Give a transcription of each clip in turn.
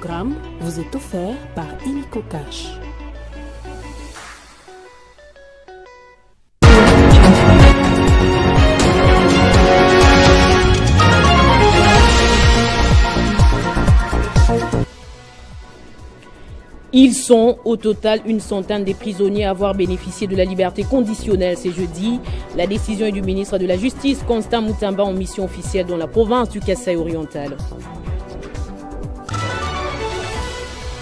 programme vous est offert par Illico Cash. Ils sont au total une centaine des prisonniers à avoir bénéficié de la liberté conditionnelle ce jeudi. La décision est du ministre de la Justice, Constant Mutamba, en mission officielle dans la province du Kasaï oriental.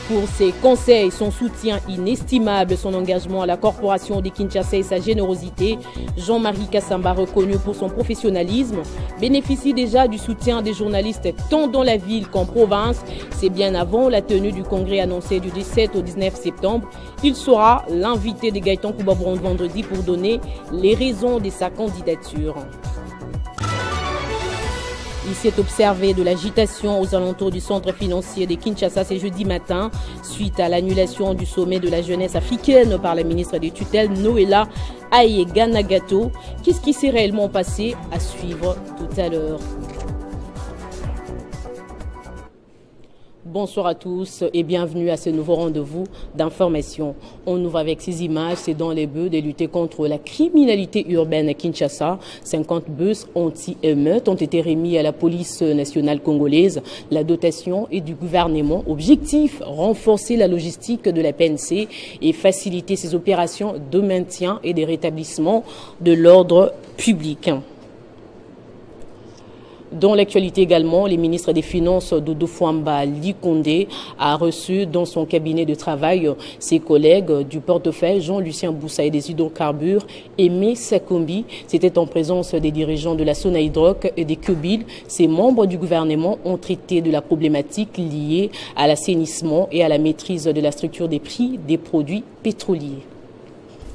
Pour ses conseils, son soutien inestimable, son engagement à la corporation de Kinshasa et sa générosité, Jean-Marie Kassamba, reconnu pour son professionnalisme, bénéficie déjà du soutien des journalistes tant dans la ville qu'en province. C'est bien avant la tenue du congrès annoncé du 17 au 19 septembre. Il sera l'invité de Gaëtan Koubabrand vendredi pour donner les raisons de sa candidature. Il s'est observé de l'agitation aux alentours du centre financier de Kinshasa ce jeudi matin suite à l'annulation du sommet de la jeunesse africaine par la ministre des tutelles Noéla Ayeganagato. Qu'est-ce qui s'est réellement passé? À suivre tout à l'heure. Bonsoir à tous et bienvenue à ce nouveau rendez-vous d'information. On ouvre avec ces images, c'est dans les buts de lutter contre la criminalité urbaine à Kinshasa. 50 bus anti-émeutes ont été remis à la police nationale congolaise. La dotation est du gouvernement. Objectif, renforcer la logistique de la PNC et faciliter ses opérations de maintien et de rétablissement de l'ordre public. Dans l'actualité également, le ministre des Finances Doudou Fwamba Likonde a reçu dans son cabinet de travail ses collègues du portefeuille Jean-Lucien Boussa et des hydrocarbures, Aimé Sakombi. C'était en présence des dirigeants de la Sonaïdroc et des Kobil. Ces membres du gouvernement ont traité de la problématique liée à l'assainissement et à la maîtrise de la structure des prix des produits pétroliers.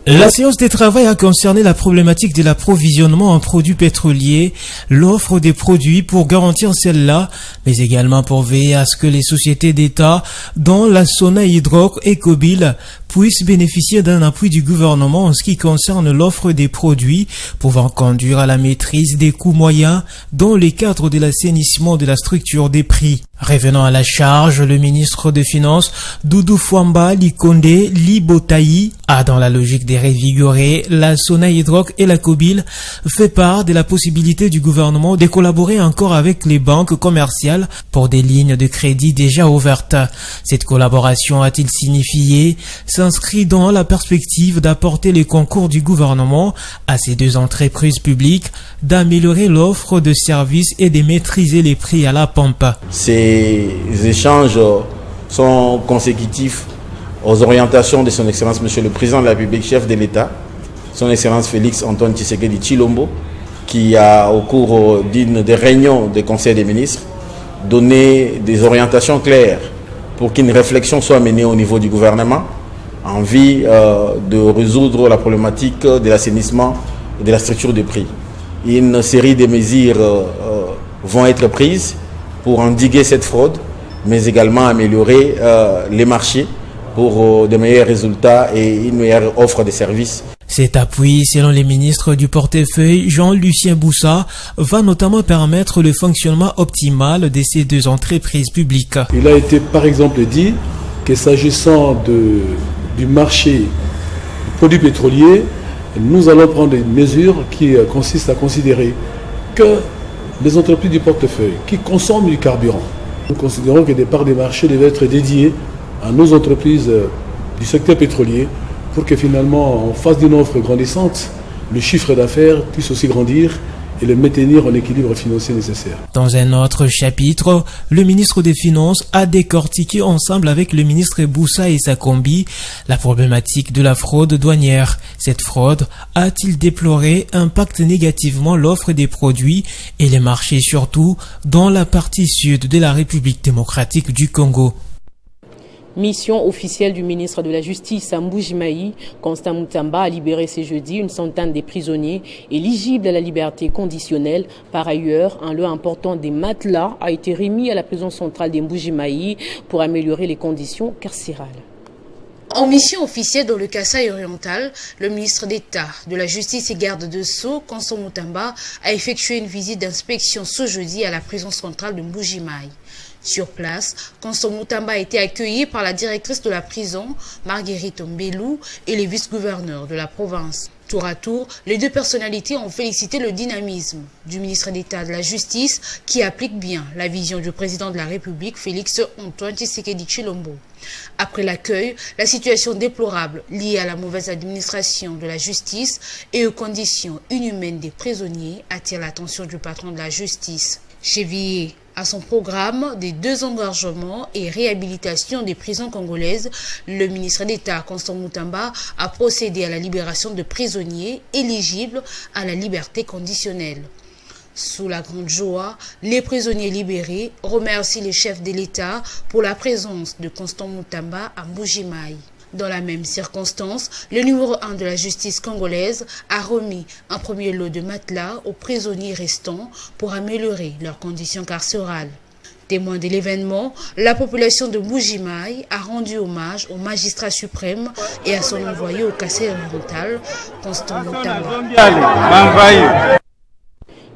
La séance de travail a concerné la problématique de l'approvisionnement en produits pétroliers, l'offre des produits pour garantir celle-là, mais également pour veiller à ce que les sociétés d'État, dont la Sonaïdroc et Kobil, puissent bénéficier d'un appui du gouvernement en ce qui concerne l'offre des produits pouvant conduire à la maîtrise des coûts moyens dans les cadres de l'assainissement de la structure des prix. Revenant à la charge, le ministre des Finances, Doudou Fwamba Likonde Libotaï, a dans la logique de revigorer la Sonaïdroc et la Kobil, fait part de la possibilité du gouvernement de collaborer encore avec les banques commerciales pour des lignes de crédit déjà ouvertes. Cette collaboration, a-t-il signifié, s'inscrit dans la perspective d'apporter les concours du gouvernement à ces deux entreprises publiques, d'améliorer l'offre de services et de maîtriser les prix à la pompe. Ces échanges sont consécutifs aux orientations de son Excellence Monsieur le Président de la République, chef de l'État, son Excellence Félix Antoine Tshisekedi Tshilombo, qui a, au cours d'une des réunions du Conseil des ministres, donné des orientations claires pour qu'une réflexion soit menée au niveau du gouvernement en vue de résoudre la problématique de l'assainissement et de la structure des prix. Une série de mesures vont être prises pour endiguer cette fraude, mais également améliorer les marchés pour de meilleurs résultats et une meilleure offre de services. Cet appui, selon les ministres du portefeuille Jean-Lucien Boussa, va notamment permettre le fonctionnement optimal de ces deux entreprises publiques. Il a été par exemple dit que s'agissant du marché du produit pétrolier, nous allons prendre des mesures qui consistent à considérer que les entreprises du portefeuille qui consomment du carburant, nous considérons que des parts des marchés devaient être dédiées à nos entreprises du secteur pétrolier pour que finalement, en face d'une offre grandissante, le chiffre d'affaires puisse aussi grandir et le maintenir en équilibre financier nécessaire. Dans un autre chapitre, le ministre des Finances a décortiqué ensemble avec le ministre Boussa et Sakombi la problématique de la fraude douanière. Cette fraude, a-t-il déploré, impacte négativement l'offre des produits et les marchés surtout dans la partie sud de la République démocratique du Congo. Mission officielle du ministre de la Justice à Mbujimayi, Constant Mutamba a libéré ce jeudi une centaine de prisonniers éligibles à la liberté conditionnelle. Par ailleurs, un lot important des matelas a été remis à la prison centrale de Mbujimayi pour améliorer les conditions carcérales. En mission officielle dans le Kasaï oriental, le ministre d'État de la Justice et garde de Sceaux, Constant Mutamba, a effectué une visite d'inspection ce jeudi à la prison centrale de Mbujimayi. Sur place, Constant Moutamba a été accueilli par la directrice de la prison, Marguerite Mbelou, et les vice-gouverneurs de la province. Tour à tour, les deux personnalités ont félicité le dynamisme du ministre d'État de la Justice qui applique bien la vision du président de la République, Félix Antoine Tshisekedi Tshilombo. Après l'accueil, la situation déplorable liée à la mauvaise administration de la justice et aux conditions inhumaines des prisonniers attire l'attention du patron de la justice. Chevillé à son programme des désengorgements et réhabilitation des prisons congolaises, le ministre d'État Constant Moutamba a procédé à la libération de prisonniers éligibles à la liberté conditionnelle. Sous la grande joie, les prisonniers libérés remercient les chefs de l'État pour la présence de Constant Moutamba à Mbuji-Mayi. Dans la même circonstance, le numéro 1 de la justice congolaise a remis un premier lot de matelas aux prisonniers restants pour améliorer leurs conditions carcérales. Témoin de l'événement, la population de Mbuji-Mayi a rendu hommage au magistrat suprême et à son envoyé au Kasaï oriental, Constant Moutamba.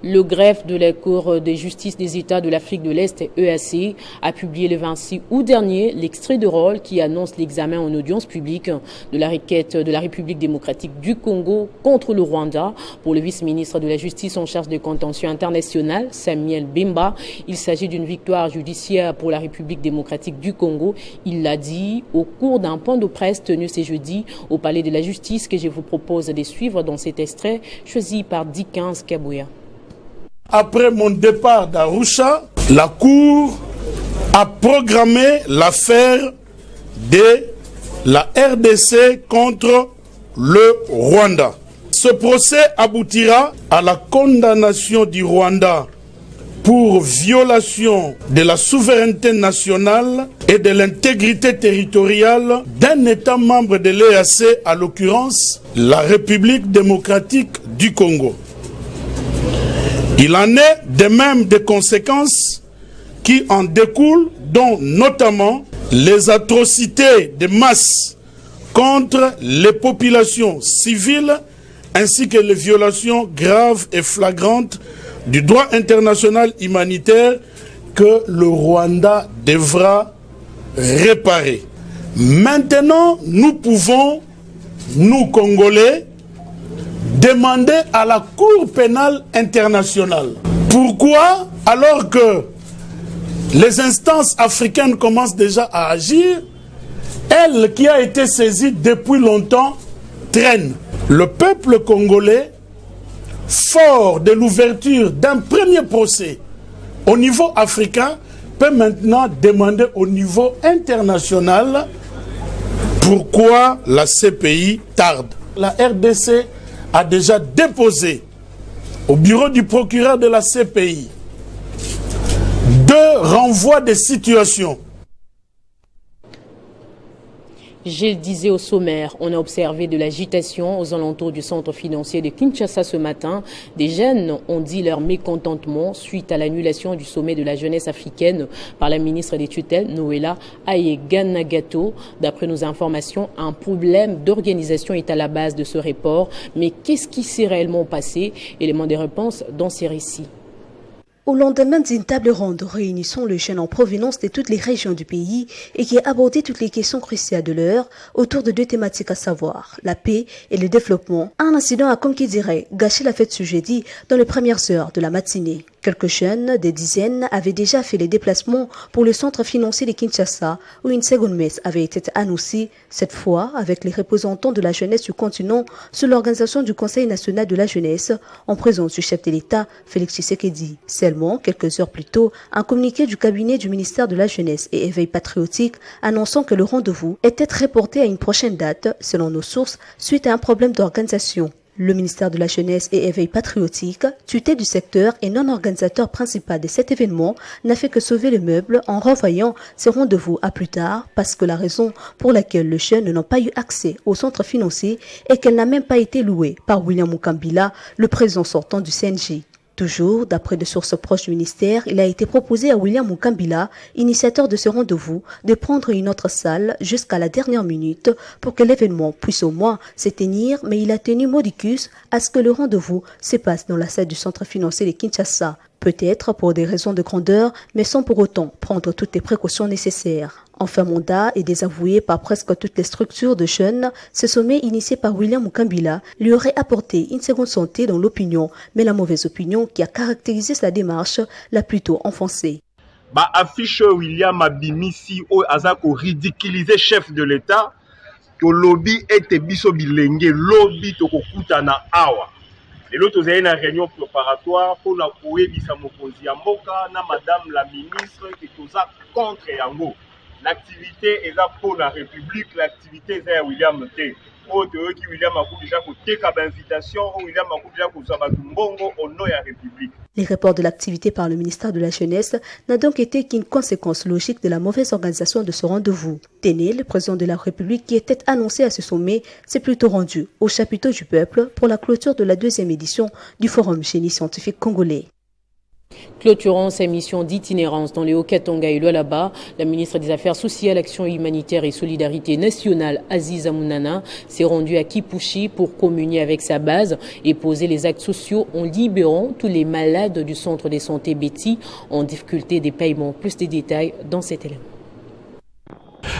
Le greffe de la Cour de justice des États de l'Afrique de l'Est, EAC, a publié le 26 août dernier l'extrait de rôle qui annonce l'examen en audience publique de la requête de la République démocratique du Congo contre le Rwanda. Pour le vice-ministre de la Justice en charge des contentieux internationaux, Samuel Bemba, il s'agit d'une victoire judiciaire pour la République démocratique du Congo. Il l'a dit au cours d'un point de presse tenu ce jeudi au Palais de la Justice que je vous propose de suivre dans cet extrait choisi par Dickens Kabouya. Après mon départ d'Arusha, la Cour a programmé l'affaire de la RDC contre le Rwanda. Ce procès aboutira à la condamnation du Rwanda pour violation de la souveraineté nationale et de l'intégrité territoriale d'un État membre de l'EAC, à l'occurrence la République démocratique du Congo. Il en est de même des conséquences qui en découlent, dont notamment les atrocités de masse contre les populations civiles ainsi que les violations graves et flagrantes du droit international humanitaire que le Rwanda devra réparer. Maintenant, nous pouvons, nous Congolais, demander à la Cour pénale internationale. Pourquoi, alors que les instances africaines commencent déjà à agir, elle qui a été saisie depuis longtemps traîne? Le peuple congolais, fort de l'ouverture d'un premier procès au niveau africain, peut maintenant demander au niveau international pourquoi la CPI tarde. La RDC a déjà déposé au bureau du procureur de la CPI 2 renvois de situations. Je le disais au sommaire, on a observé de l'agitation aux alentours du centre financier de Kinshasa ce matin. Des jeunes ont dit leur mécontentement suite à l'annulation du sommet de la jeunesse africaine par la ministre des tutelles, Noëlla Ayeganagato. D'après nos informations, un problème d'organisation est à la base de ce report. Mais qu'est-ce qui s'est réellement passé? Élément des réponses dans ces récits. Au lendemain d'une table ronde réunissant les jeunes en provenance de toutes les régions du pays et qui a abordé toutes les questions cruciales de l'heure autour de 2 thématiques à savoir la paix et le développement, un incident a, comme qui dirait, gâché la fête ce jeudi dans les premières heures de la matinée. Quelques jeunes, des dizaines, avaient déjà fait les déplacements pour le centre financier de Kinshasa où une seconde messe avait été annoncée, cette fois avec les représentants de la jeunesse du continent sous l'organisation du Conseil national de la jeunesse en présence du chef de l'État, Félix Tshisekedi. Seulement, quelques heures plus tôt, un communiqué du cabinet du ministère de la Jeunesse et Éveil patriotique annonçant que le rendez-vous était reporté à une prochaine date, selon nos sources, suite à un problème d'organisation. Le ministère de la Jeunesse et Éveil patriotique, tutelle du secteur et non organisateur principal de cet événement, n'a fait que sauver le meuble en renvoyant ce rendez-vous à plus tard parce que la raison pour laquelle les jeunes n'ont pas eu accès au centre financier est qu'elle n'a même pas été louée par William Mukambila, le président sortant du CNJ. Toujours, d'après des sources proches du ministère, il a été proposé à William Mukambila, initiateur de ce rendez-vous, de prendre une autre salle jusqu'à la dernière minute pour que l'événement puisse au moins se tenir, mais il a tenu modicus à ce que le rendez-vous se passe dans la salle du centre financier de Kinshasa. Peut-être pour des raisons de grandeur, mais sans pour autant prendre toutes les précautions nécessaires. Enfin mandat et désavoué par presque toutes les structures de jeunes, ce sommet initié par William Mukambila lui aurait apporté une seconde santé dans l'opinion, mais la mauvaise opinion qui a caractérisé sa démarche l'a plutôt enfoncée. Affiche William Abimisi au Azako ridiculiser chef de l'État, to lobby et biso bilenge lobby to kokutana awa. Et l'autre a une réunion préparatoire pour la Bisa Mokonzi Yamboka, na madame la ministre qui est contre Yango. L'activité est là pour la République, l'activité est là William T. William a déjà côté invitation, William a déjà Mbongo au nom de la République. Les reports de l'activité par le ministère de la Jeunesse n'a donc été qu'une conséquence logique de la mauvaise organisation de ce rendez-vous. Téné, le président de la République qui était annoncé à ce sommet, s'est plutôt rendu au chapiteau du peuple pour la clôture de la 2e édition du Forum Génie Scientifique Congolais. Clôturant sa mission d'itinérance dans les Hauts-Katanga et Lualaba, la ministre des Affaires sociales, Action humanitaire et solidarité nationale, Aziza Mounana, s'est rendue à Kipushi pour communier avec sa base et poser les actes sociaux en libérant tous les malades du centre de santé Betty en difficulté des paiements. Plus de détails dans cet élément.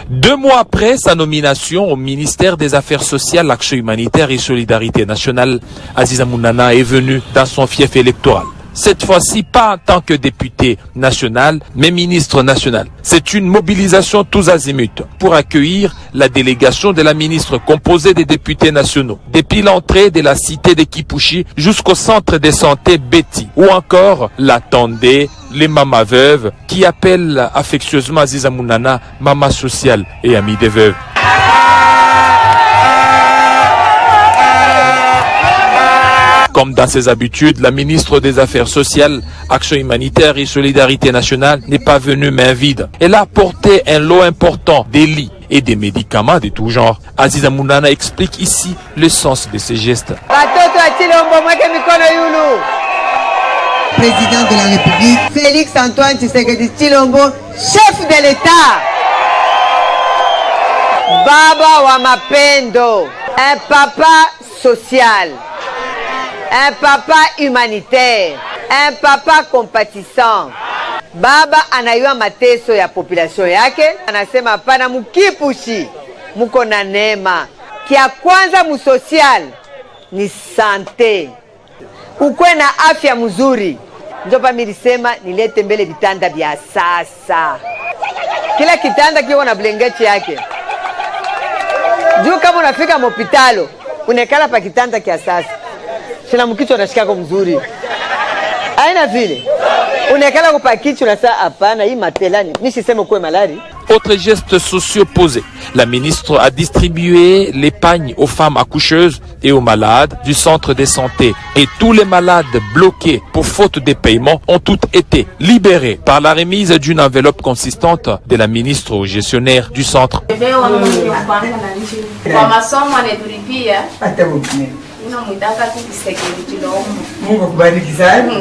2 mois après sa nomination au ministère des Affaires sociales, Action humanitaire et solidarité nationale, Aziza Mounana est venue dans son fief électoral. Cette fois-ci, pas en tant que député national, mais ministre national. C'est une mobilisation tous azimuts pour accueillir la délégation de la ministre composée des députés nationaux. Depuis l'entrée de la cité de Kipushi jusqu'au centre de santé Betty, ou encore la Tandé, les mamas veuves, qui appellent affectueusement Aziza Mounana maman sociale et amie des veuves. Comme dans ses habitudes, la ministre des Affaires sociales, Action humanitaire et solidarité nationale n'est pas venue main vide. Elle a apporté un lot important des lits et des médicaments de tout genre. Aziza Mounana explique ici le sens de ces gestes. Président de la République, Félix Antoine Tshisekedi Tshilombo, chef de l'État. Baba wa mapendo, un papa social. Un papa humanitaire, un papa compatissant. Baba anayua mateso ya population yake, anasema pana mukipushi, muko na neema. Kia kwanza musocial ni sante. Ukwe na afya mzuri. Njopa milisema nilete mbele vitanda vya sasa. Kila kitanda kiwa na blanketi yake. Juu kama unafika mopitalo, unekala pa kitanda kia sasa. Sina mkicho unashikako mzuri. Aina vile. Unekala kwa kicho na saa hapana hii matelani. Nisiseme kwa malari. Autre geste sociaux posé. La ministre a distribué l'épargne aux femmes accoucheuses et aux malades du centre de santé. Et tous les malades bloqués pour faute de paiement ont tous été libérés par la remise d'une enveloppe consistante de la ministre au gestionnaire du centre. Mungu kubariki sana.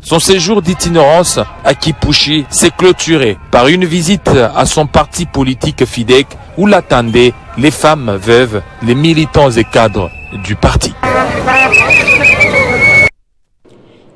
Son séjour d'itinérance à Kipushi s'est clôturé par une visite à son parti politique FIDEC où l'attendaient les femmes veuves, les militants et cadres du parti.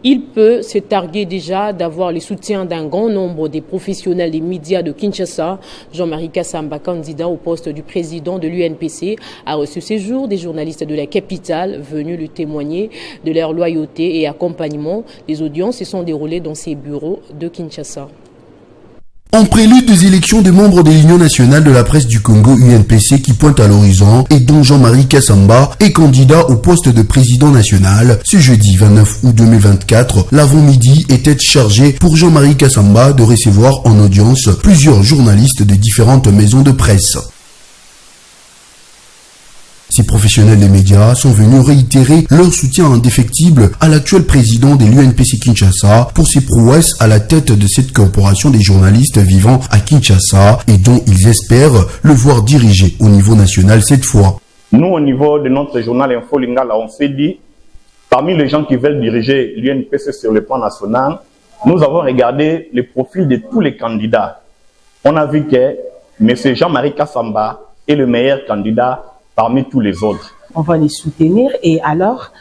Il peut se targuer déjà d'avoir le soutien d'un grand nombre des professionnels des médias de Kinshasa. Jean-Marie Kassamba, candidat au poste du président de l'UNPC, a reçu ces jours des journalistes de la capitale venus lui témoigner de leur loyauté et accompagnement. Les audiences se sont déroulées dans ses bureaux de Kinshasa. En prélude des élections des membres de l'Union nationale de la presse du Congo UNPC qui pointe à l'horizon et dont Jean-Marie Kassamba est candidat au poste de président national, ce jeudi 29 août 2024, l'avant-midi était chargé pour Jean-Marie Kassamba de recevoir en audience plusieurs journalistes de différentes maisons de presse. Ces professionnels des médias sont venus réitérer leur soutien indéfectible à l'actuel président de l'UNPC Kinshasa pour ses prouesses à la tête de cette corporation des journalistes vivant à Kinshasa et dont ils espèrent le voir diriger au niveau national cette fois. Nous, au niveau de notre journal Info Lingala, on s'est dit, parmi les gens qui veulent diriger l'UNPC sur le plan national, nous avons regardé le profil de tous les candidats. On a vu que M. Jean-Marie Kassamba est le meilleur candidat parmi tous les autres. On va les soutenir et alors,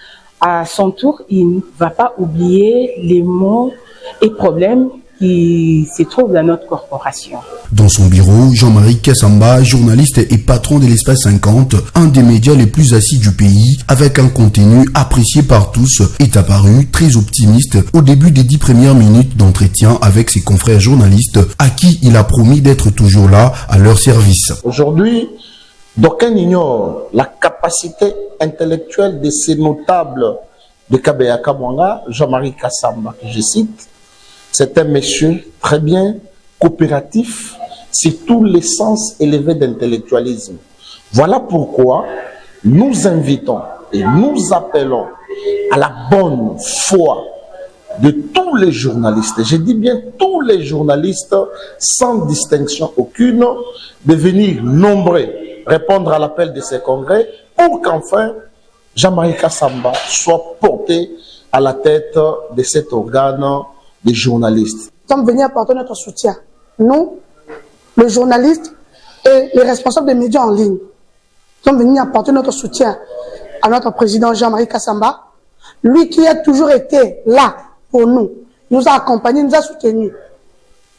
à son tour, il ne va pas oublier les mots et problèmes qui se trouvent dans notre corporation. Dans son bureau, Jean-Marie Kassamba, journaliste et patron de l'Espace 50, un des médias les plus assis du pays, avec un contenu apprécié par tous, est apparu très optimiste au début des 10 premières minutes d'entretien avec ses confrères journalistes, à qui il a promis d'être toujours là à leur service. Aujourd'hui, d'aucuns ignorent la capacité intellectuelle de ces notables de Kabeyaka Mwanga, Jean-Marie Kassamba, que je cite. C'est un monsieur très bien coopératif, c'est tout l'essence élevée d'intellectualisme. Voilà pourquoi nous invitons et nous appelons à la bonne foi de tous les journalistes, je dis bien tous les journalistes, sans distinction aucune, de venir nombreux répondre à l'appel de ces congrès pour qu'enfin Jean-Marie Kassamba soit porté à la tête de cet organe des journalistes. Nous sommes venus apporter notre soutien. Nous, les journalistes et les responsables des médias en ligne, nous sommes venus apporter notre soutien à notre président Jean-Marie Kassamba, lui qui a toujours été là pour nous, nous a accompagnés, nous a soutenus.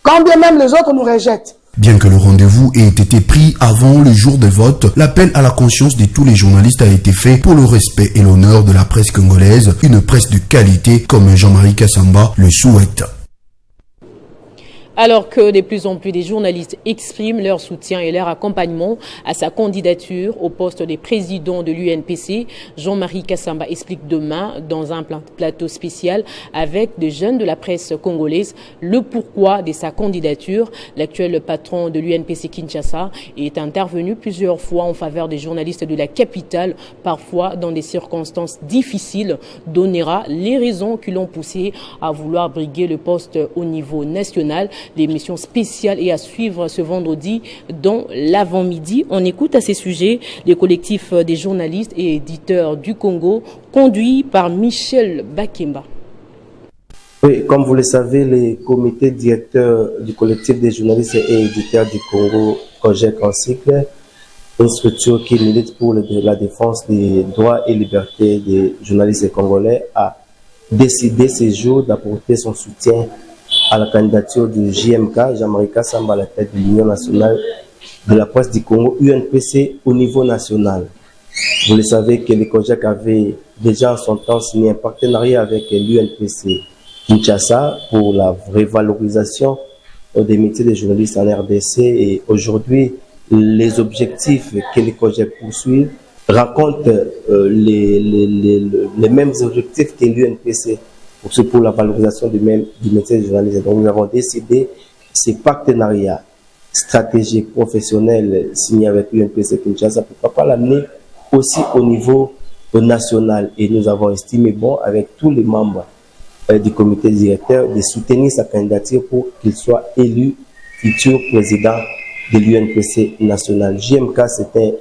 Quand bien même les autres nous rejettent. Bien que le rendez-vous ait été pris avant le jour des votes, l'appel à la conscience de tous les journalistes a été fait pour le respect et l'honneur de la presse congolaise, une presse de qualité comme Jean-Marie Kassamba le souhaite. Alors que de plus en plus des journalistes expriment leur soutien et leur accompagnement à sa candidature au poste de président de l'UNPC, Jean-Marie Kassamba explique demain dans un plateau spécial avec des jeunes de la presse congolaise le pourquoi de sa candidature. L'actuel patron de l'UNPC Kinshasa est intervenu plusieurs fois en faveur des journalistes de la capitale, parfois dans des circonstances difficiles, donnera les raisons qui l'ont poussé à vouloir briguer le poste au niveau national. L'émission spéciale est à suivre ce vendredi dans l'avant-midi. On écoute à ces sujets les collectifs des journalistes et éditeurs du Congo, conduits par Michel Bakemba. Oui, comme vous le savez, les comités directeurs du collectif des journalistes et éditeurs du Congo, COJEC en cycle, une structure qui milite pour la défense des droits et libertés des journalistes congolais, a décidé ces jours d'apporter son soutien à la candidature du JMK, Jean-Marie Kassamba, à la tête de l'Union nationale de la presse du Congo, UNPC, au niveau national. Vous le savez que le COJEC avait déjà en son temps signé un partenariat avec l'UNPC Kinshasa pour la révalorisation des métiers des journalistes en RDC, et aujourd'hui, les objectifs que le COJEC poursuit rencontrent les mêmes objectifs que l'UNPC pour la valorisation du métier de journaliste. Donc nous avons décidé ces partenariats stratégiques, professionnels signés avec l'UNPC Kinshasa, pourquoi pas l'amener aussi au niveau national. Et nous avons estimé bon, avec tous les membres du comité directeur, de soutenir sa candidature pour qu'il soit élu futur président de l'UNPC national. JMK, c'est un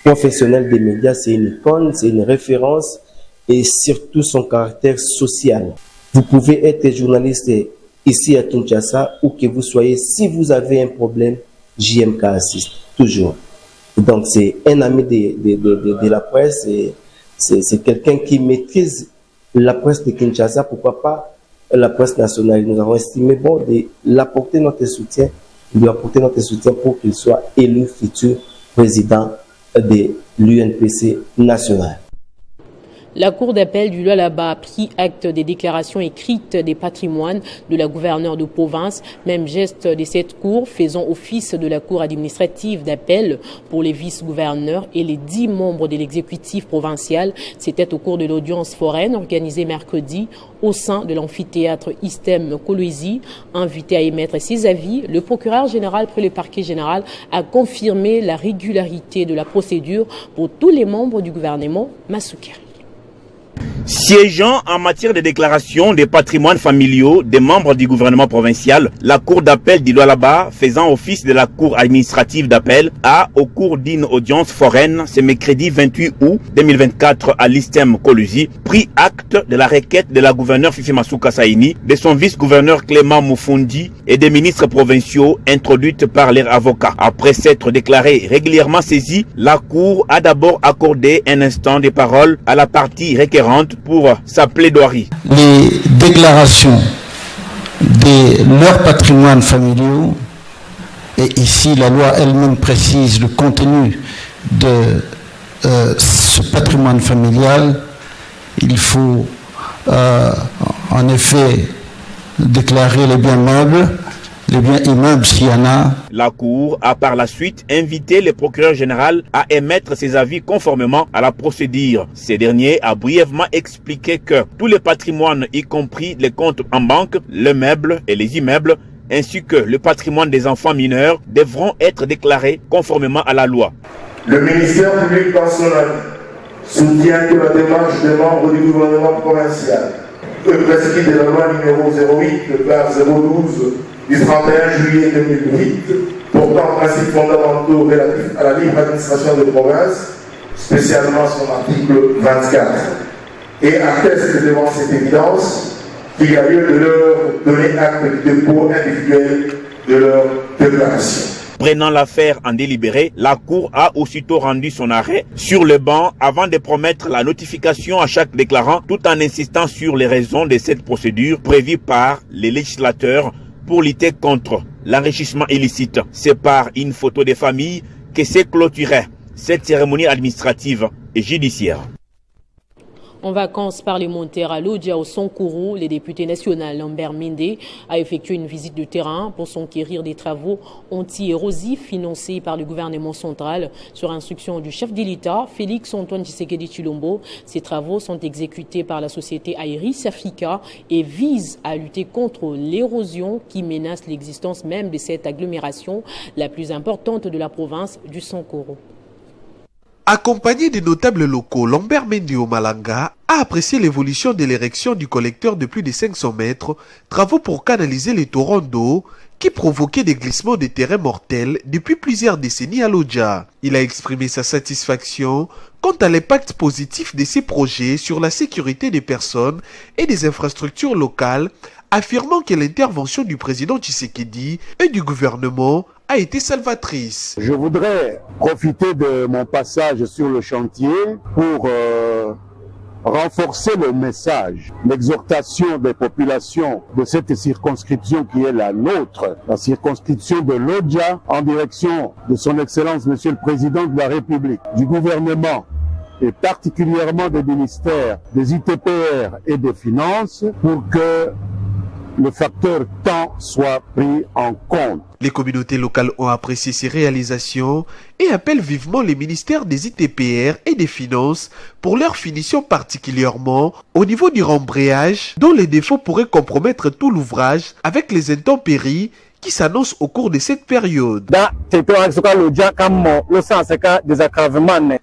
professionnel des médias, c'est une icône, c'est une référence, et surtout son caractère social. Vous pouvez être journaliste ici à Kinshasa, où que vous soyez, si vous avez un problème, JMK assiste, toujours. Donc c'est un ami de la presse, c'est quelqu'un qui maîtrise la presse de Kinshasa, pourquoi pas la presse nationale. Nous avons estimé bon de lui apporter notre soutien pour qu'il soit élu futur président de l'UNPC national. La Cour d'appel du Lualaba a pris acte des déclarations écrites des patrimoines de la gouverneure de province. Même geste de cette Cour faisant office de la Cour administrative d'appel pour les vice-gouverneurs et les 10 membres de l'exécutif provincial. C'était au cours de l'audience foraine organisée mercredi au sein de l'amphithéâtre Istem Kolwezi. Invité à émettre ses avis, le procureur général près le parquet général a confirmé la régularité de la procédure pour tous les membres du gouvernement Massoukari. Siégeant en matière de déclaration des patrimoines familiaux des membres du gouvernement provincial, la cour d'appel d'Iloalaba, faisant office de la cour administrative d'appel, a, au cours d'une audience foraine ce mercredi 28 août 2024 à l'Istem Kolusi, pris acte de la requête de la gouverneure Fifi Masuka Saini, de son vice-gouverneur Clément Moufundi et des ministres provinciaux introduite par leurs avocats. Après s'être déclarée régulièrement saisie, la cour a d'abord accordé un instant de parole à la partie requérante pour sa plaidoirie. Les déclarations de leurs patrimoines familiaux, et ici la loi elle-même précise le contenu de ce patrimoine familial, il faut en effet déclarer les biens meubles, les biens immeubles s'il y en a. La Cour a par la suite invité le procureur général à émettre ses avis conformément à la procédure. Ce dernier a brièvement expliqué que tous les patrimoines, y compris les comptes en banque, les meubles et les immeubles, ainsi que le patrimoine des enfants mineurs, devront être déclarés conformément à la loi. Le ministère public national soutient que la démarche des membres du gouvernement provincial, prescrit de la loi numéro 08/012 du 31 juillet 2008, portant principes fondamentaux relatifs à la libre administration des provinces, spécialement son article 24, et atteste devant cette évidence qu'il y a lieu de leur donner acte du dépôt individuel de leur déclaration. Prenant l'affaire en délibéré, la Cour a aussitôt rendu son arrêt sur le banc avant de promettre la notification à chaque déclarant, tout en insistant sur les raisons de cette procédure prévue par les législateurs pour lutter contre l'enrichissement illicite. C'est par une photo des familles que s'est clôturée cette cérémonie administrative et judiciaire. En vacances parlementaires à Lodja au Sankourou, le député national Lambert Mende a effectué une visite de terrain pour s'enquérir des travaux anti-érosifs financés par le gouvernement central sur instruction du chef de l'État, Félix Antoine Tshisekedi Tshilombo. Ces travaux sont exécutés par la société Aeris Africa et visent à lutter contre l'érosion qui menace l'existence même de cette agglomération, la plus importante de la province du Sankourou. Accompagné des notables locaux, Lambert Mendio Malanga a apprécié l'évolution de l'érection du collecteur de plus de 500 mètres, travaux pour canaliser les torrents d'eau qui provoquaient des glissements de terrain mortels depuis plusieurs décennies à Lodja. Il a exprimé sa satisfaction quant à l'impact positif de ces projets sur la sécurité des personnes et des infrastructures locales, affirmant que l'intervention du président Tshisekedi et du gouvernement a été salvatrice. Je voudrais profiter de mon passage sur le chantier pour renforcer le message, l'exhortation des populations de cette circonscription qui est la nôtre, la circonscription de Lodja, en direction de son Excellence Monsieur le Président de la République, du gouvernement et particulièrement des ministères des ITPR et des Finances pour que le facteur temps soit pris en compte. Les communautés locales ont apprécié ces réalisations et appellent vivement les ministères des ITPR et des Finances pour leur finition particulièrement au niveau du rembrayage dont les défauts pourraient compromettre tout l'ouvrage avec les intempéries qui s'annoncent au cours de cette période.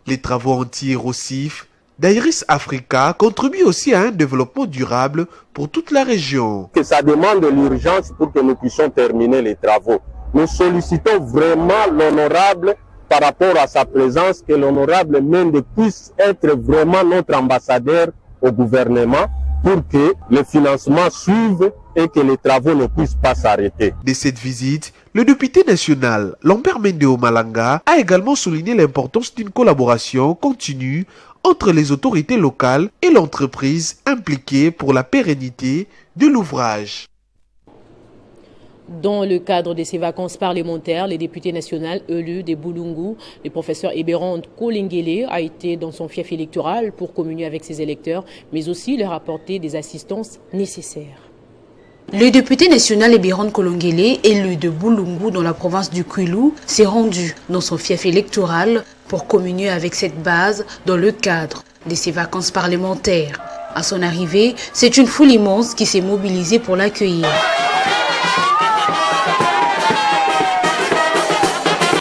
Les travaux anti-érosifs d'Aeris Africa contribue aussi à un développement durable pour toute la région. Que ça demande l'urgence pour que nous puissions terminer les travaux. Nous sollicitons vraiment l'honorable par rapport à sa présence, que l'honorable Mende puisse être vraiment notre ambassadeur au gouvernement pour que le financement suive et que les travaux ne puissent pas s'arrêter. De cette visite, le député national Lambert Mende Malanga a également souligné l'importance d'une collaboration continue entre les autorités locales et l'entreprise impliquée pour la pérennité de l'ouvrage. Dans le cadre de ces vacances parlementaires, le député national élu de Boulungu, le professeur Eberond Kolengele, a été dans son fief électoral pour communier avec ses électeurs, mais aussi leur apporter des assistances nécessaires. Le député national Eberond Kolengele, élu de Boulungu dans la province du Kwilu, s'est rendu dans son fief électoral pour communier avec cette base dans le cadre de ses vacances parlementaires. À son arrivée, c'est une foule immense qui s'est mobilisée pour l'accueillir.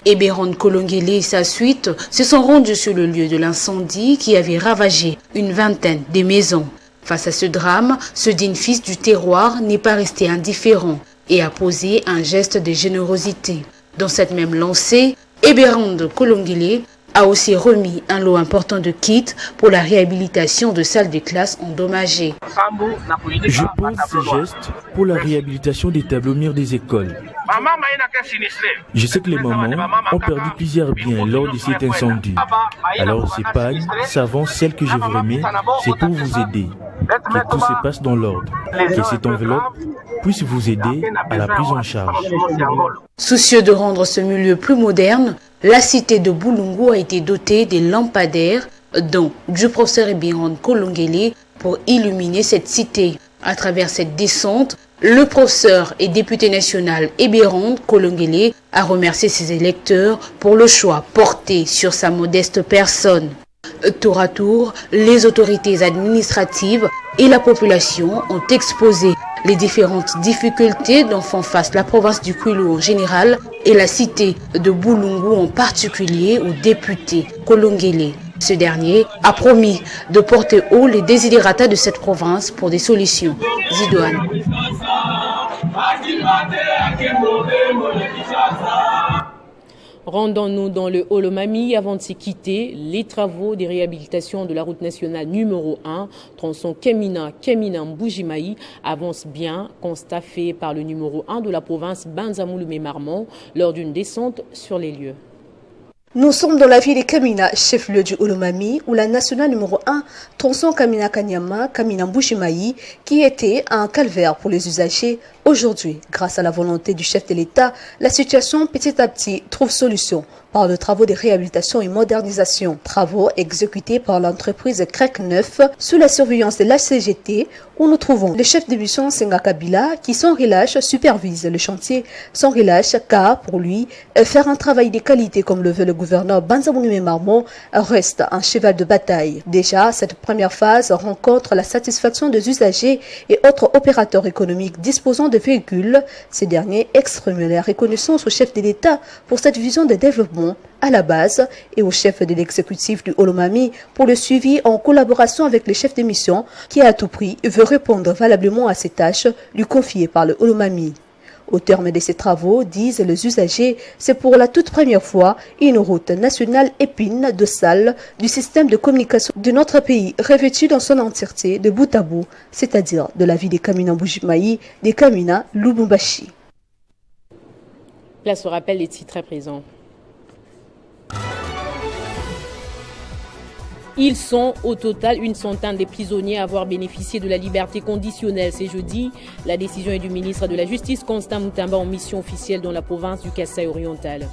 Eberon Kolongele et sa suite se sont rendus sur le lieu de l'incendie qui avait ravagé une vingtaine de maisons. Face à ce drame, ce digne fils du terroir n'est pas resté indifférent et a posé un geste de générosité. Dans cette même lancée, Eberon Kolongele a aussi remis un lot important de kits pour la réhabilitation de salles de classe endommagées. Je pose ces gestes pour la réhabilitation des tableaux murs des écoles. Je sais que les mamans ont perdu plusieurs biens lors de cet incendie. Alors ces pagnes, savants, celles que je vous remets, c'est pour vous aider. Que tout se passe dans l'ordre. Que cette enveloppe puisse vous aider à la prise en charge. Soucieux de rendre ce milieu plus moderne, la cité de Boulungu a été dotée des lampadaires, dont du professeur Eberon Kolongele, pour illuminer cette cité. À travers cette descente, le professeur et député national Eberon Kolongele a remercié ses électeurs pour le choix porté sur sa modeste personne. Tour à tour, les autorités administratives et la population ont exposé les différentes difficultés dont font face la province du Kwilu en général et la cité de Boulungu en particulier au député Kolongele. Ce dernier a promis de porter haut les desiderata de cette province pour des solutions idoines. Rendons-nous dans le Olomami avant de se quitter. Les travaux de réhabilitation de la route nationale numéro 1, tronçon Kemina-Mbujimayi, avancent bien, constat fait par le numéro 1 de la province Banzamoulou-Marmont lors d'une descente sur les lieux. Nous sommes dans la ville de Kamina, chef-lieu du Olomami, où la nationale numéro 1, tronçon Kamina-Mbujimayi, qui était un calvaire pour les usagers. Aujourd'hui, grâce à la volonté du chef de l'État, la situation petit à petit trouve solution par les travaux de réhabilitation et modernisation. Travaux exécutés par l'entreprise CREC 9 sous la surveillance de l'HCGT, où nous trouvons le chef de mission Senga Kabila qui sans relâche supervise le chantier sans relâche car pour lui, faire un travail de qualité comme le veut le gouverneur Banzamoulou-Marmont reste un cheval de bataille. Déjà, cette première phase rencontre la satisfaction des usagers et autres opérateurs économiques disposant de véhicules. Ces derniers expriment la reconnaissance au chef de l'État pour cette vision de développement à la base et au chef de l'exécutif du Olomami pour le suivi en collaboration avec le chef de mission qui à tout prix veut répondre valablement à ces tâches lui confiées par le Olomami. Au terme de ces travaux, disent les usagers, c'est pour la toute première fois une route nationale épine de salle du système de communication de notre pays revêtue dans son entièreté de bout à bout, c'est-à-dire de la ville des Kamina-Mbujimayi, des Kamina-Lubumbashi. Place au rappel des titres à présent. Ils sont au total une centaine de prisonniers à avoir bénéficié de la liberté conditionnelle. C'est jeudi. La décision est du ministre de la Justice, Constant Mutamba, en mission officielle dans la province du Kasaï oriental.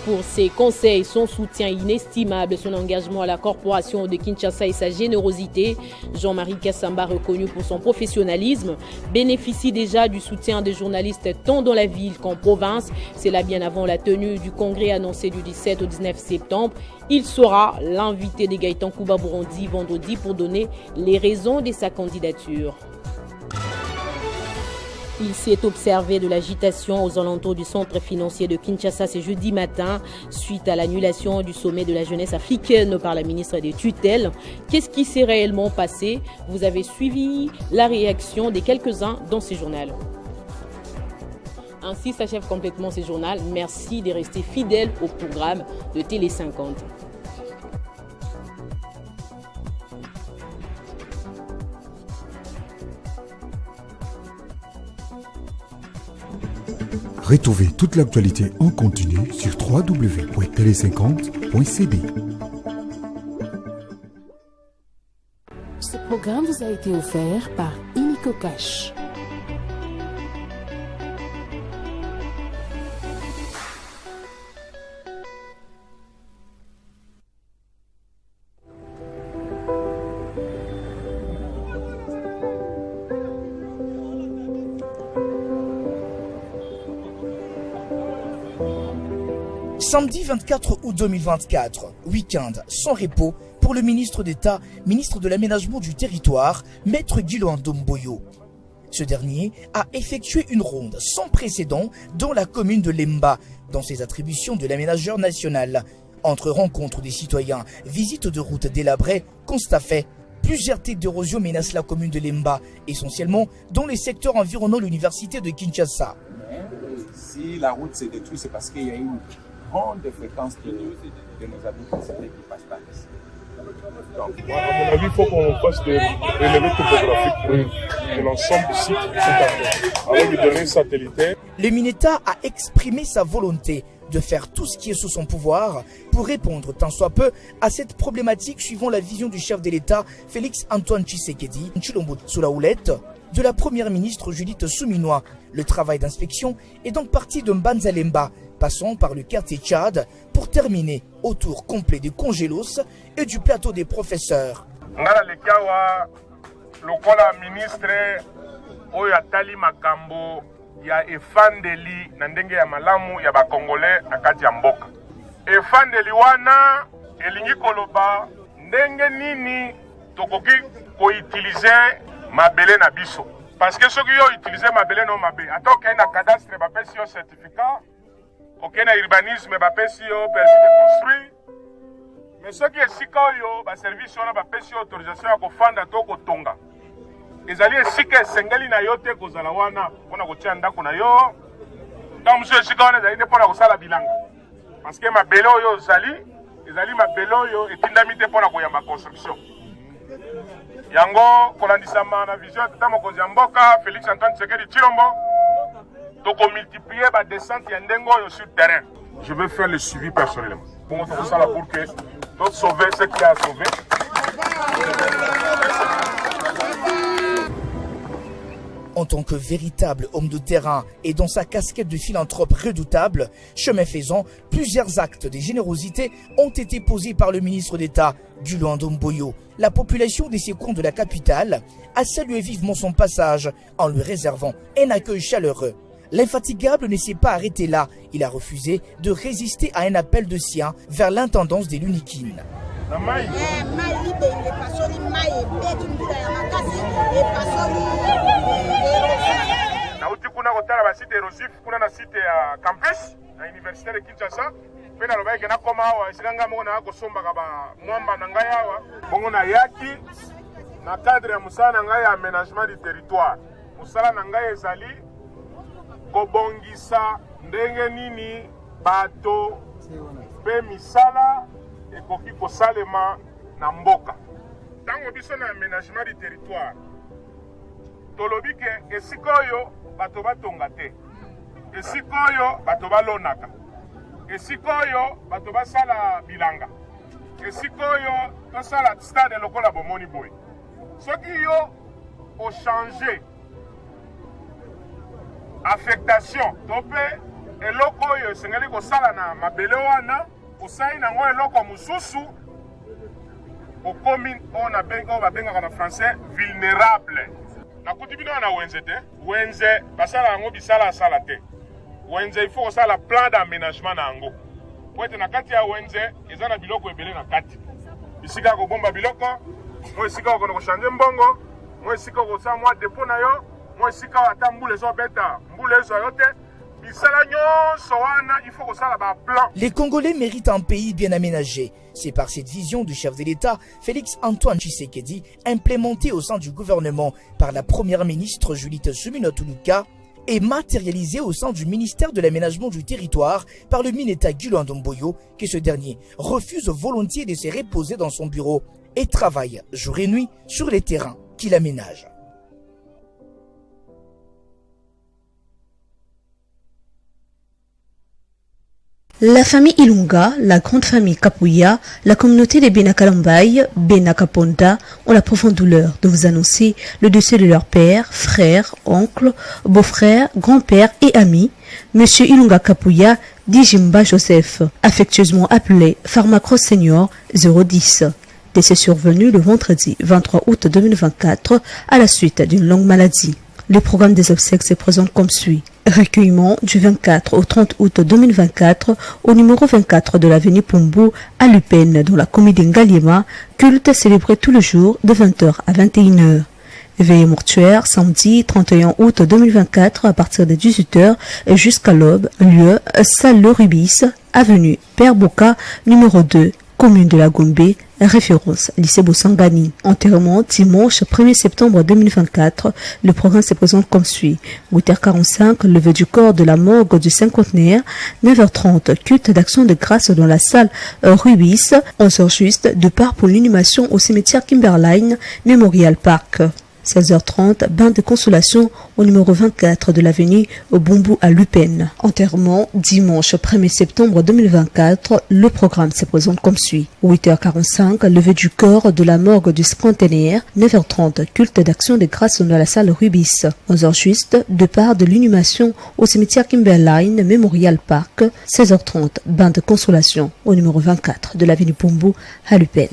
Pour ses conseils, son soutien inestimable, son engagement à la corporation de Kinshasa et sa générosité, Jean-Marie Kassamba, reconnu pour son professionnalisme, bénéficie déjà du soutien des journalistes tant dans la ville qu'en province. C'est là bien avant la tenue du congrès annoncé du 17 au 19 septembre. Il sera l'invité de Gaëtan Kouba Burundi vendredi pour donner les raisons de sa candidature. Il s'est observé de l'agitation aux alentours du centre financier de Kinshasa ce jeudi matin suite à l'annulation du sommet de la jeunesse africaine par la ministre des tutelles. Qu'est-ce qui s'est réellement passé? Vous avez suivi la réaction des quelques-uns dans ce journal. Ainsi s'achève complètement ce journal. Merci de rester fidèle au programme de Télé 50. Retrouvez toute l'actualité en continu sur www.tele50.cd. Ce programme vous a été offert par Illico Cash. Samedi 24 août 2024, week-end sans repos pour le ministre d'État, ministre de l'Aménagement du Territoire, Maître Guilo Ndomboyo. Ce dernier a effectué une ronde sans précédent dans la commune de Lemba, dans ses attributions de l'aménageur national. Entre rencontres des citoyens, visites de routes délabrées, constat fait, plusieurs types d'érosion menacent la commune de Lemba, essentiellement dans les secteurs environnant l'université de Kinshasa. Si la route s'est détruite, c'est parce qu'il y a une grande fréquence de nos habitants qui passent par ici. Donc, à mon avis, il faut qu'on fasse des relevés topographiques de l'ensemble du site avec des données satellitaires. Le Mineta a exprimé sa volonté de faire tout ce qui est sous son pouvoir pour répondre tant soit peu à cette problématique suivant la vision du chef de l'État Félix Antoine Tshisekedi Tshilombo sous la houlette de la première ministre Judith Souminois. Le travail d'inspection est donc parti de Mbanza-Lemba, passant par le quartier Tchad pour terminer au tour complet des congélos et du plateau des professeurs. Ngala lekawa lokola ministre oyo atali makambo ya efandeli na ndenge ya malamu ya bakongolais na kati ya mboka. Efandeli wana elingi koloba ndenge nini tokoki koutilize mabele na biso. Parce que soki yo utilize mabele no mabe, ata okei na cadastre bapesi yo certificat, okei na urbanisme bapesi yo permis de construire, mais soki esika oyo baservice wana bapesi yo autorisation ya kofanda to kotonga, ezali esika esengeli na yo te kozala wana mpona kotia ndako na yo, ntango mosusu esika wana ezali nde mpona kosala bilanga, parce que mabele oyo ezali mabele oyo etindami te mpona koyamba construction. Yango kolandisama na vision tata mokonzi ya mboka Félix Antoine Tshisekedi Tshilombo toko multiplier ba descente ya ndengo oyo sur terrain. Je vais faire le suivi personnellement. Pour ça là pour que d'autres sauver ce qui a sauvé. En tant que véritable homme de terrain et dans sa casquette de philanthrope redoutable, chemin faisant, plusieurs actes de générosité ont été posés par le ministre d'État, Gulo Ndomboyo. La population des secours de la capitale a salué vivement son passage en lui réservant un accueil chaleureux. L'infatigable ne s'est pas arrêté là. Il a refusé de résister à un appel de sien vers l'intendance des Lunikines. Nauti kuna kotala ba site érosif kuna na site ya campus na université de Kinshasa pe na loba ikena koma awa esilanga moko na kosomba ka ba mwamba na ngai awa bongo na yaki na cadre ya musala na ngai ya aménagement du territoire. Musala na ngai ezali kobongisa ndenge nini bato pe misala ekoki kosalema na mboka. Tango biso na aménagement du territoire tolobi ke esika oyo bato batonga te, esika oyo bato balonaka, esika oyo bato basala bilanga, esika oyo tosala stade lokola bomoni boye. Soki yo ochange affectation to mpe eloko oyo esengeli kosala na mabele wana osali nango eloko mosusu okomi oyo babengaka na français vulnérable. Nakuti bino na wenze te, wenze basala yango bisala asala te. Wenze il faut kosala plan d'aménagement na yango po ete na kati ya wenze eza na biloko ebele na kati, bisika kobomba biloko, mo esika okona kochange mbongo, mo esika okosala mwa depo na yo, mo esika ata mbula ezobeta mbula ezo yo te. Les Congolais méritent un pays bien aménagé. C'est par cette vision du chef de l'État, Félix Antoine Tshisekedi, implémentée au sein du gouvernement par la première ministre Judith Suminwa Tuluka et matérialisée au sein du ministère de l'aménagement du territoire par le Mineta Gulo Ndomboyo, que ce dernier refuse volontiers de se reposer dans son bureau et travaille jour et nuit sur les terrains qu'il aménage. La famille Ilunga, la grande famille Kapuya, la communauté des Benakalambaye, Benakaponda ont la profonde douleur de vous annoncer le décès de leur père, frère, oncle, beau-frère, grand-père et ami, Monsieur Ilunga Kapuya, dit Jimba Joseph, affectueusement appelé Pharmacross Senior 010. Décès survenu le vendredi 23 août 2024 à la suite d'une longue maladie. Le programme des obsèques se présente comme suit. Recueillement du 24 au 30 août 2024 au numéro 24 de l'avenue Plombo à Lupène dans la commune d'Ngaliema, culte célébré tous les jours de 20h à 21h. Veillée mortuaire samedi 31 août 2024 à partir de 18h jusqu'à l'aube. Lieu salle Le Rubis, avenue Père Boka, numéro 2, commune de la Gombe, référence lycée Bosangani. Enterrement dimanche 1er septembre 2024. Le programme se présente comme suit. 8h45, levée du corps de la morgue du cinquantenaire. 9h30, culte d'action de grâce dans la salle Rubis. 11h juste, départ pour l'inhumation au cimetière Kimberline, Memorial Park. 16h30, bain de consolation au numéro 24 de l'avenue Bumbu à Lupin. Enterrement dimanche 1er septembre 2024. Le programme se présente comme suit. 8h45, levée du corps de la morgue du cinquantenaire. 9h30, culte d'action de grâce dans la salle Rubis. 11h juste, départ de l'inhumation au cimetière Kimberline, Memorial Park. 16h30, bain de consolation au numéro 24 de l'avenue Bumbu à Lupin.